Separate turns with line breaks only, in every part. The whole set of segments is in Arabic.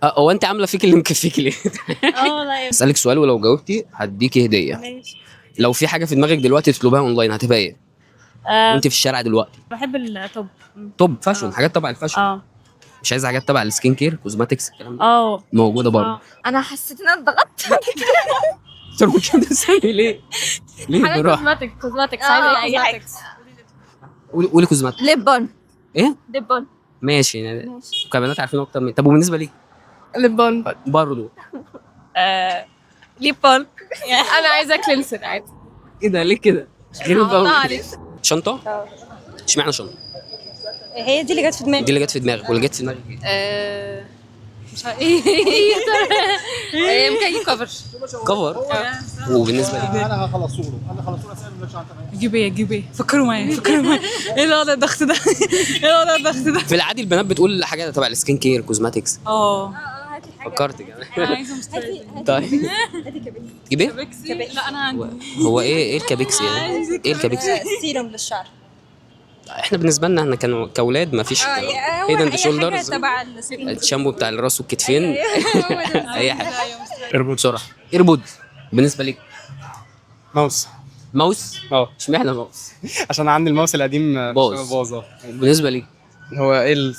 هو انت عامله فيك اللي مكفيكي ليه؟
والله
اسالك سؤال ولو جاوبتي هديكي هديه.
ماشي.
لو في حاجه في دماغك دلوقتي تطلبها اونلاين هتبقى ايه؟ وانت في الشارع دلوقتي.
بحب التوب.
توب فاشون، حاجات تبع الفاشون. مش عايزه حاجات تبع السكين كير كوزماتكس الكلام ده؟ موجوده برضه.
انا حسيت ان انا اتضغطت.
طب كده سامي ليه؟ ليه
حاجه
بالراحه؟
كوزماتكس عايزه اي حاجه.
قولي كوزماتكس.
ليب بون.
ايه؟
ليب بون.
ماشي يعني كبنات عارفين اكتر من. طب وبالنسبه ليك؟
ليبون.
برضه.
ليبون. انا عايزه كلينسر عادي.
ايه ده ليه كده؟ غير
الله
بقى
عليك.
شنطه؟ اشمعنى شنطه؟
هي دي اللي جت في دماغي.
دي اللي جت في دماغك واللي جت في دماغك ايه؟
مش عارفه ايه ممكن اجيب كفر.
كفر. وبالنسبه ليك؟
انا هخلصوا له اسئله من الشنطه.
جيب ايه فكروا معايا ايه الوضع الضغط ده ايه الوضع الضغط ده.
في العادي البنات بتقول حاجه تبع السكين كير كوزماتكس. فكرت كده.
انا عايزه مستريح.
طيب تجيب ايه؟
كبكسي. لا انا عندي.
هو ايه الكابيكسي يعني؟ ايه الكابيكسي؟
سيروم للشعر.
احنا بالنسبه لنا احنا كاولاد ما فيش هيد اند شولدرز،
تبع السكين.
الشامبو بتاع الراس والكتفين. اي حاجه. ايربود بسرعه. ايربود. بالنسبه ليك؟
ماوس.
ماوس. اشمعنى ماوس؟
عشان عندي الماوس القديم باظ.
بالنسبه ليك؟
هو ايه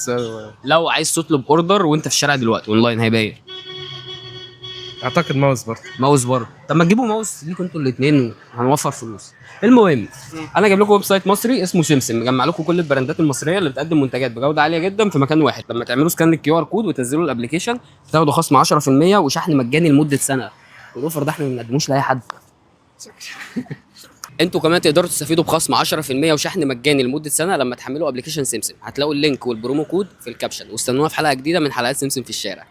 لو عايز تطلب اوردر وانت في الشارع دلوقتي اونلاين هيبقى ايه؟
اعتقد ماوس برضه.
ماوس برضه. طب ما تجيبوا ماوس ليكوا انتوا الاثنين وهنوفر فلوس. المهم انا جايب لكم ويب سايت مصري اسمه سمسم، مجمع لكم كل البراندات المصريه اللي بتقدم منتجات بجوده عاليه جدا في مكان واحد. لما تعملوا سكان للكيو ار كود وتنزلوا الابلكيشن تاخدوا خصم 10% وشحن مجاني لمده سنه. الاوفر ده احنا ما بنقدموش لاي حد. انتوا كمان تقدروا تستفيدوا بخصم 10% وشحن مجاني لمده سنه لما تحملوا ابلكيشن سمسم. هتلاقوا اللينك والبرومو كود في الكابشن، واستنونا في حلقه جديده من حلقات سمسم في الشارع.